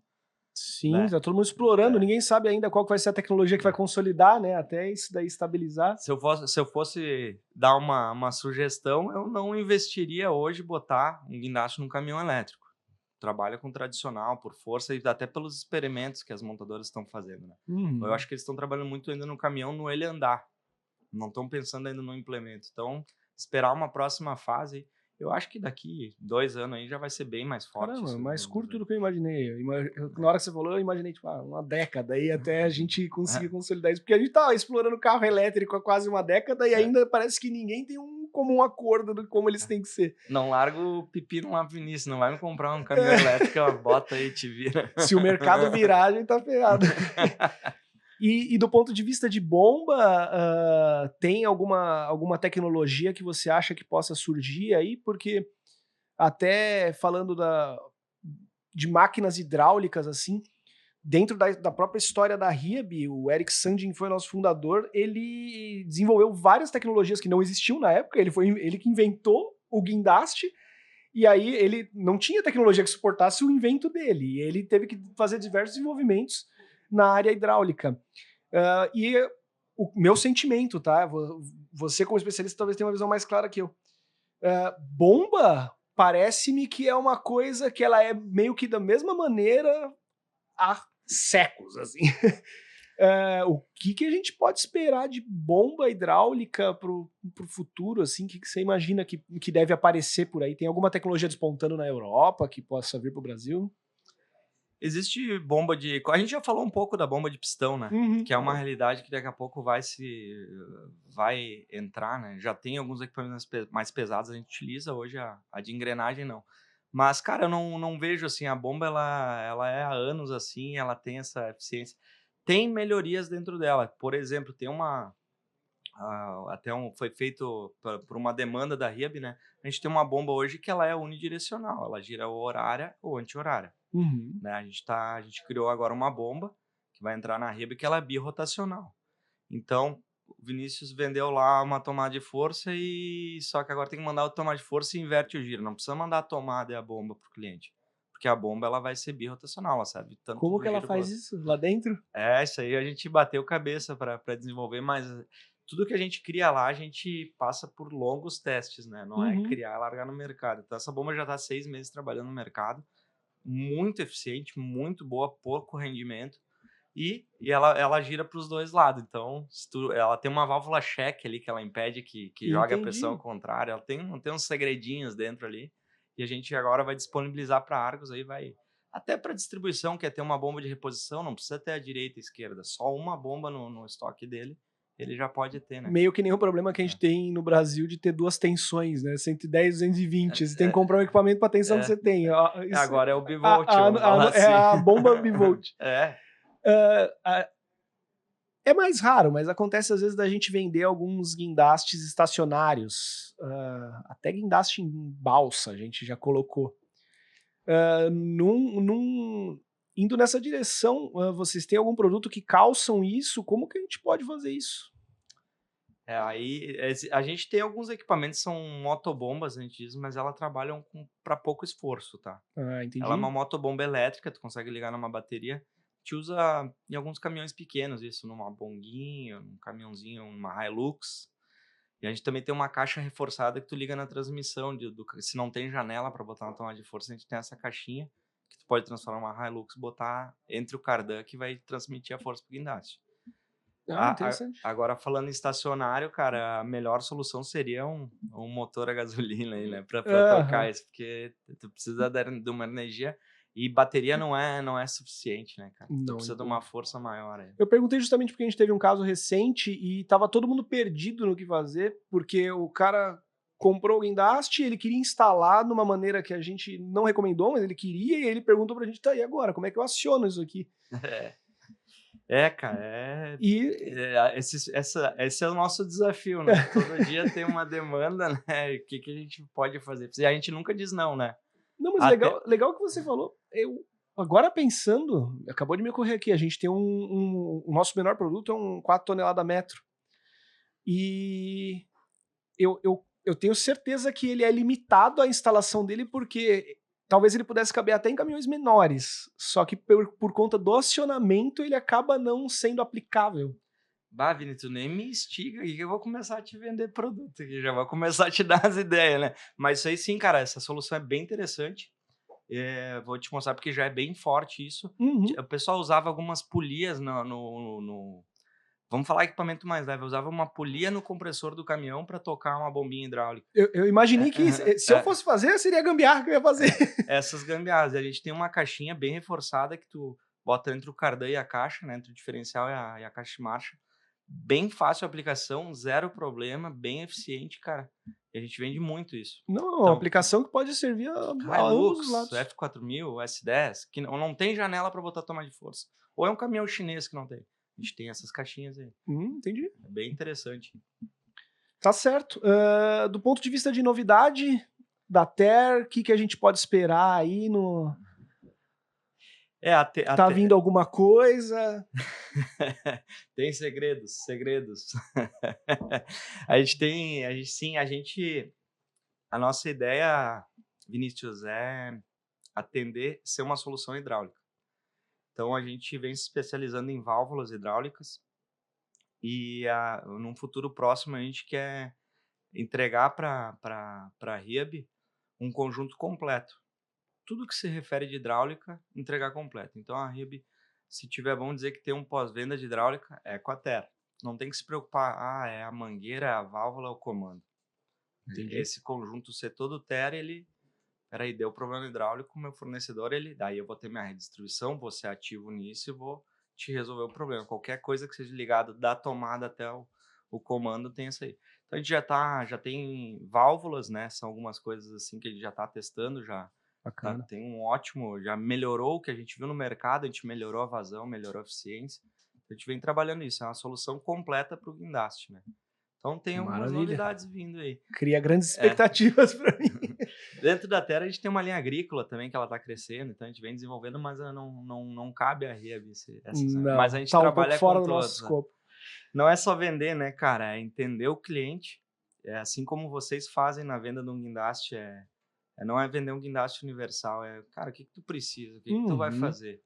Sim, Né? tá todo mundo explorando, ninguém sabe ainda qual que vai ser a tecnologia que vai consolidar, né, até isso daí estabilizar. Se eu fosse dar uma sugestão, eu não investiria hoje botar um guindaste num caminhão elétrico. Trabalha com tradicional, por força e até pelos experimentos que as montadoras estão fazendo. Né? Eu acho que eles estão trabalhando muito ainda no caminhão, no ele andar. Não estão pensando ainda no implemento. Então, esperar uma próxima fase. Eu acho que daqui 2 anos aí já vai ser bem mais forte. Caramba, isso, mais né? curto do que eu imaginei. Na hora que você falou, eu imaginei tipo, uma década aí até a gente conseguir consolidar isso. Porque a gente tá explorando carro elétrico há quase uma década e ainda parece que ninguém tem um comum acordo de como eles têm que ser. Não larga o pepino lá, Vinícius. Não vai me comprar um caminhão elétrico, bota aí e te vira. Se o mercado virar, a gente tá ferrado. E do ponto de vista de bomba, tem alguma tecnologia que você acha que possa surgir aí? Porque até falando de máquinas hidráulicas, assim, dentro da própria história da Hiab, o Eric Sandin foi nosso fundador, ele desenvolveu várias tecnologias que não existiam na época, ele que inventou o guindaste, e aí ele não tinha tecnologia que suportasse o invento dele, e ele teve que fazer diversos desenvolvimentos na área hidráulica. E o meu sentimento, tá? Você como especialista talvez tenha uma visão mais clara que eu. Bomba parece-me que é uma coisa que ela é meio que da mesma maneira há séculos, assim. O que a gente pode esperar de bomba hidráulica pro futuro, assim? O que você imagina que deve aparecer por aí? Tem alguma tecnologia despontando na Europa que possa vir pro Brasil? Existe bomba de... A gente já falou um pouco da bomba de pistão, né? Uhum. Que é uma realidade que daqui a pouco vai entrar, né? Já tem alguns equipamentos mais pesados, a gente utiliza hoje a de engrenagem, não. Mas, cara, eu não vejo assim, a bomba ela é há anos assim, ela tem essa eficiência. Tem melhorias dentro dela. Por exemplo, tem foi feito por uma demanda da Hiab, né? A gente tem uma bomba hoje que ela é unidirecional, ela gira horária ou anti-horária. Uhum. Né? A gente criou agora uma bomba que vai entrar na Hiab que ela é birrotacional. Então, o Vinícius vendeu lá uma tomada de força só que agora tem que mandar a tomada de força e inverte o giro. Não precisa mandar a tomada e a bomba para o cliente, porque a bomba ela vai ser birrotacional, ela serve tanto. Como que ela faz isso lá dentro? Isso aí a gente bateu cabeça para desenvolver, mas tudo que a gente cria lá, a gente passa por longos testes, né? Não é criar e largar no mercado. Então, essa bomba já está 6 meses trabalhando no mercado, muito eficiente, muito boa, pouco rendimento, e ela gira para os dois lados. Então, ela tem uma válvula check ali que ela impede que jogue a pressão contrária. Ela tem uns segredinhos dentro ali, e a gente agora vai disponibilizar para Argos, aí vai até para distribuição, quer ter uma bomba de reposição, não precisa ter a direita e a esquerda, só uma bomba no estoque dele, ele já pode ter, né? Meio que nem o problema que a gente tem no Brasil de ter duas tensões, né? 110 e 220. Você tem que comprar um equipamento para a tensão que você tem. Agora é o bivolt, vamos falar assim. É a bomba bivolt. É mais raro, mas acontece às vezes da gente vender alguns guindastes estacionários. Até guindaste em balsa a gente já colocou. Indo nessa direção, vocês têm algum produto que calçam isso? Como que a gente pode fazer isso? A gente tem alguns equipamentos, são motobombas, a gente diz, mas elas trabalham para pouco esforço, tá? Ah, Ela é entendi. uma motobomba elétrica, tu consegue ligar numa bateria. A gente usa em alguns caminhões pequenos, isso numa Bonguinho, num caminhãozinho, uma Hilux. E a gente também tem uma caixa reforçada que tu liga na transmissão. Se não tem janela para botar uma tomada de força, a gente tem essa caixinha que tu pode transformar uma Hilux, botar entre o cardan que vai transmitir a força pro guindaste. Ah, interessante. Agora, falando em estacionário, cara, a melhor solução seria um motor a gasolina aí, né? Pra tocar Aham. isso, porque tu precisa de uma energia e bateria não é suficiente, né, cara? Tu Não, precisa de uma força maior aí. eu perguntei justamente porque a gente teve um caso recente e tava todo mundo perdido no que fazer, porque o cara comprou o guindaste, ele queria instalar de uma maneira que a gente não recomendou, mas ele queria, e ele perguntou pra gente: "Tá, e agora? Como é que eu aciono isso aqui?" Cara, E esse é o nosso desafio, né? Todo dia tem uma demanda, né? E o que a gente pode fazer? E a gente nunca diz não, né? não, mas Até, legal que você falou. Eu agora pensando, acabou de me ocorrer aqui, a gente tem o nosso menor produto é um 4 tonelada metro. E eu tenho certeza que ele é limitado à instalação dele, porque talvez ele pudesse caber até em caminhões menores, só que por conta do acionamento ele acaba não sendo aplicável. Bah, Vini, tu nem me instiga aqui que eu vou começar a te vender produto aqui, já vou começar a te dar as ideias, né? Mas isso aí sim, cara, essa solução é bem interessante. Vou te mostrar porque já é bem forte isso. Uhum. O pessoal usava algumas polias vamos falar equipamento mais leve, eu usava uma polia no compressor do caminhão para tocar uma bombinha hidráulica. Eu imaginei que se eu fosse fazer, seria gambiarra que eu ia fazer. Essas gambiarras. A gente tem uma caixinha bem reforçada que tu bota entre o cardan e a caixa, né, entre o diferencial e a caixa de marcha. Bem fácil a aplicação, zero problema, bem eficiente, cara. E a gente vende muito isso. Não, é uma Então, aplicação que pode servir a ambos os Hilux, lados. F4000, S10, que não tem janela para botar tomada de força. Ou é um caminhão chinês que não tem. A gente tem essas caixinhas aí. Entendi. É bem interessante. Tá certo. Do ponto de vista de novidade da TER, o que, que a gente pode esperar aí no. Tá Até vindo alguma coisa? tem segredos. A nossa ideia, Vinícius, é ser uma solução hidráulica. Então a gente vem se especializando em válvulas hidráulicas e num futuro próximo a gente quer entregar para a Hiab um conjunto completo. Tudo que se refere de hidráulica, entregar completo. Então a Hiab, se tiver, vamos dizer que tem um pós-venda de hidráulica, é com a TER. Não tem que se preocupar, é a mangueira, é a válvula, é o comando. Entendi. Esse conjunto ser todo TER, peraí, deu problema hidráulico, meu fornecedor, daí eu vou ter minha redistribuição, vou ser ativo nisso e vou te resolver o problema. Qualquer coisa que seja ligado da tomada até o comando tem isso aí. Então a gente já tem válvulas, né? São algumas coisas assim que ele já está testando, Bacana. tem um ótimo, já melhorou o que a gente viu no mercado, a gente melhorou a vazão, melhorou a eficiência. A gente vem trabalhando isso, é uma solução completa para o guindaste, né? Então tem algumas Maravilha. novidades vindo aí. Cria grandes É. expectativas para mim. Dentro da Terra a gente tem uma linha agrícola também que ela está crescendo, então a gente vem desenvolvendo, mas não cabe a Riab mas a Não, gente tá um pouco trabalha fora com do nosso todos. Né? escopo. Não é só vender, né, cara? É entender o cliente. É assim como vocês fazem na venda de um guindaste, não é vender um guindaste universal, cara, o que tu precisa? O que tu vai Uhum. fazer?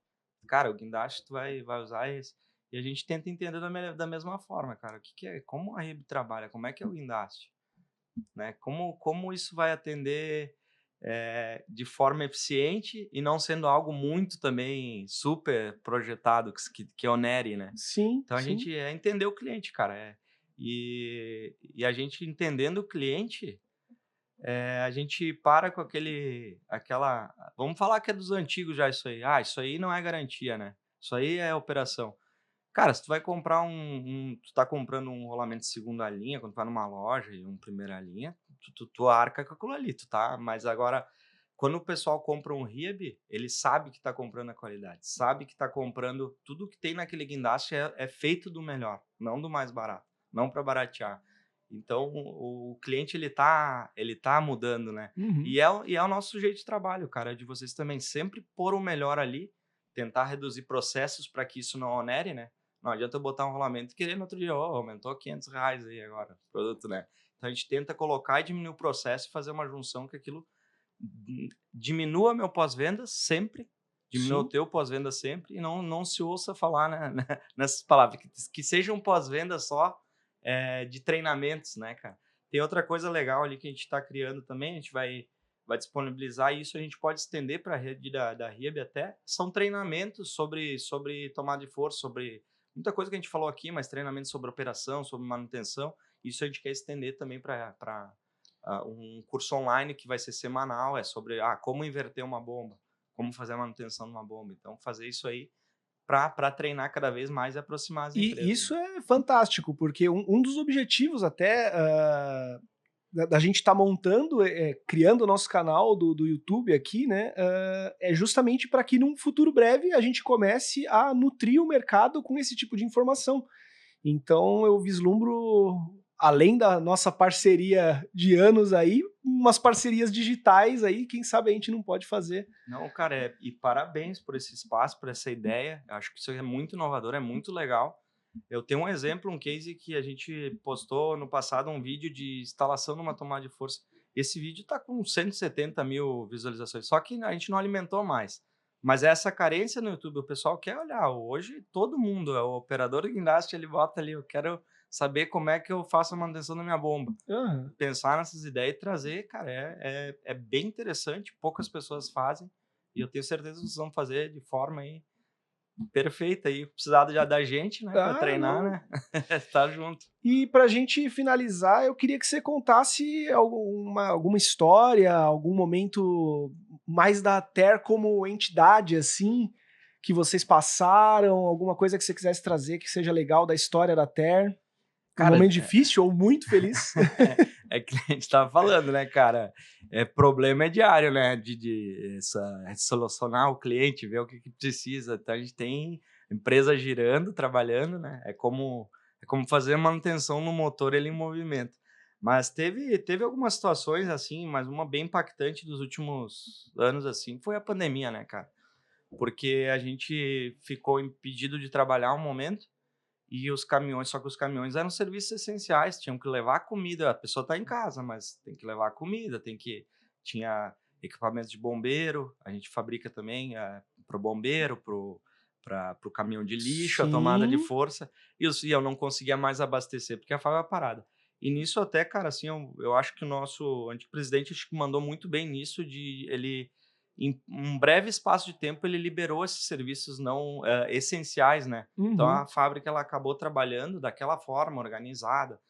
Cara, o guindaste tu vai usar esse. E a gente tenta entender da mesma forma, cara. O que é? Como a Riab trabalha? Como é que é o guindaste? Né? Como isso vai atender de forma eficiente e não sendo algo muito também super projetado, que onere, né? Sim, Então a sim. gente entender o cliente, cara. E a gente entendendo o cliente, a gente para com aquela. Vamos falar que é dos antigos já isso aí. Ah, isso aí não é garantia, né? Isso aí é operação. Cara, se tu vai comprar tu tá comprando um rolamento de segunda linha, quando tu vai numa loja e um primeira linha, tu arca com aquilo ali, mas agora, quando o pessoal compra um Riab, ele sabe que tá comprando a qualidade, sabe que tá comprando tudo que tem naquele guindaste é feito do melhor, não do mais barato, não para baratear. Então, o cliente, ele tá mudando, né? Uhum. E é o nosso jeito de trabalho, cara, de vocês também sempre pôr o melhor ali, tentar reduzir processos para que isso não onere, né? Não adianta eu botar um rolamento e querer no outro dia, aumentou R$500 aí agora o produto, né? Então a gente tenta colocar e diminuir o processo e fazer uma junção que aquilo diminua meu pós-venda sempre, diminua o teu pós-venda sempre e não se ouça falar, né, nessas palavras, que seja um pós-venda só de treinamentos, né, cara? Tem outra coisa legal ali que a gente está criando também, a gente vai disponibilizar isso, a gente pode estender para a rede da Rieb até, são treinamentos sobre tomada de força, sobre muita coisa que a gente falou aqui, mas treinamentos sobre operação, sobre manutenção, isso a gente quer estender também para um curso online que vai ser semanal, é sobre como inverter uma bomba, como fazer a manutenção de uma bomba. Então, fazer isso aí para treinar cada vez mais e aproximar as empresas. E isso é fantástico, porque um dos objetivos até da gente estar montando, criando o nosso canal do YouTube aqui, né, é justamente para que num futuro breve a gente comece a nutrir o mercado com esse tipo de informação. Então eu vislumbro, além da nossa parceria de anos aí, umas parcerias digitais aí, quem sabe a gente não pode fazer. Não, cara, e parabéns por esse espaço, por essa ideia. Eu acho que isso é muito inovador, é muito legal. Eu tenho um exemplo, um case que a gente postou no passado, um vídeo de instalação numa tomada de força. Esse vídeo está com 170 mil visualizações, só que a gente não alimentou mais. Mas essa carência no YouTube, o pessoal quer olhar. Hoje, todo mundo, o operador de guindaste, ele bota ali, eu quero saber como é que eu faço a manutenção da minha bomba. Pensar nessas ideias e trazer, cara, é bem interessante, poucas pessoas fazem, e eu tenho certeza que vocês vão fazer de forma aí perfeita aí, precisar já da gente, né, para treinar, né, tá junto. E pra gente finalizar, eu queria que você contasse alguma história, algum momento mais da TER como entidade, assim, que vocês passaram, alguma coisa que você quisesse trazer que seja legal da história da TER. Um momento difícil ou muito feliz. É que a gente tava falando, né, cara? Problema é diário, né? De solucionar o cliente, ver o que precisa. Então a gente tem empresa girando, trabalhando, né? É como fazer manutenção no motor ele em movimento. Mas teve algumas situações assim, mas uma bem impactante dos últimos anos assim foi a pandemia, né, cara? Porque a gente ficou impedido de trabalhar um momento. E os caminhões, só que os caminhões eram serviços essenciais, tinham que levar comida. A pessoa está em casa, mas tem que levar comida, tinha equipamentos de bombeiro, a gente fabrica também para o bombeiro, para o caminhão de lixo, a tomada de força, e eu não conseguia mais abastecer, porque a fábrica parada. E nisso até, cara, assim, eu acho que o nosso antigo presidente acho que mandou muito bem nisso, em um breve espaço de tempo, ele liberou esses serviços não essenciais, né? Então, a fábrica ela acabou trabalhando daquela forma, organizada,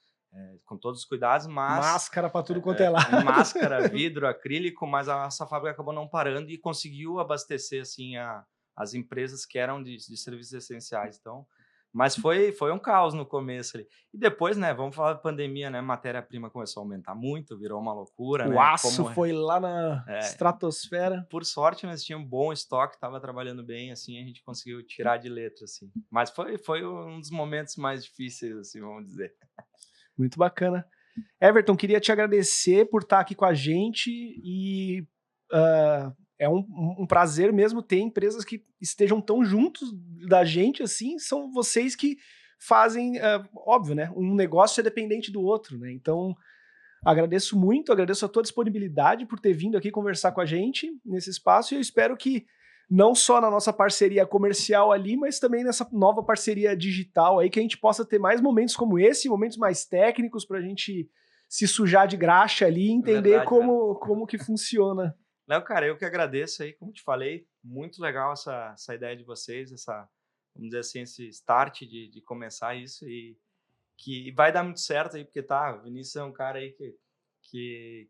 com todos os cuidados, mas... Máscara para tudo quanto é lado. Máscara, vidro, acrílico, mas essa fábrica acabou não parando e conseguiu abastecer, assim, as empresas que eram de serviços essenciais. Então, mas foi um caos no começo ali. E depois, né, vamos falar da pandemia, né, matéria-prima começou a aumentar muito, virou uma loucura, né? O aço foi lá na estratosfera. Por sorte, nós tínhamos um bom estoque, estava trabalhando bem, assim, a gente conseguiu tirar de letra, assim. Mas foi um dos momentos mais difíceis, assim, vamos dizer. Muito bacana. Everton, queria te agradecer por estar aqui com a gente e é um prazer mesmo ter empresas que estejam tão juntos da gente assim, são vocês que fazem, óbvio, né? Um negócio é dependente do outro, né? Então, agradeço muito, agradeço a tua disponibilidade por ter vindo aqui conversar com a gente nesse espaço e eu espero que não só na nossa parceria comercial ali, mas também nessa nova parceria digital aí, que a gente possa ter mais momentos como esse, momentos mais técnicos para a gente se sujar de graxa ali e entender como que funciona. Não, cara, eu que agradeço aí, como te falei, muito legal essa ideia de vocês, vamos dizer assim, esse start de começar isso e que vai dar muito certo aí, porque o Vinícius é um cara aí que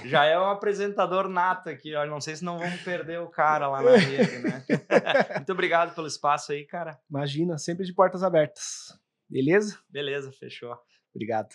já é um apresentador nato aqui, ó, não sei se não vamos perder o cara lá na rede, né? Muito obrigado pelo espaço aí, cara. Imagina, sempre de portas abertas. Beleza? Beleza, fechou. Obrigado.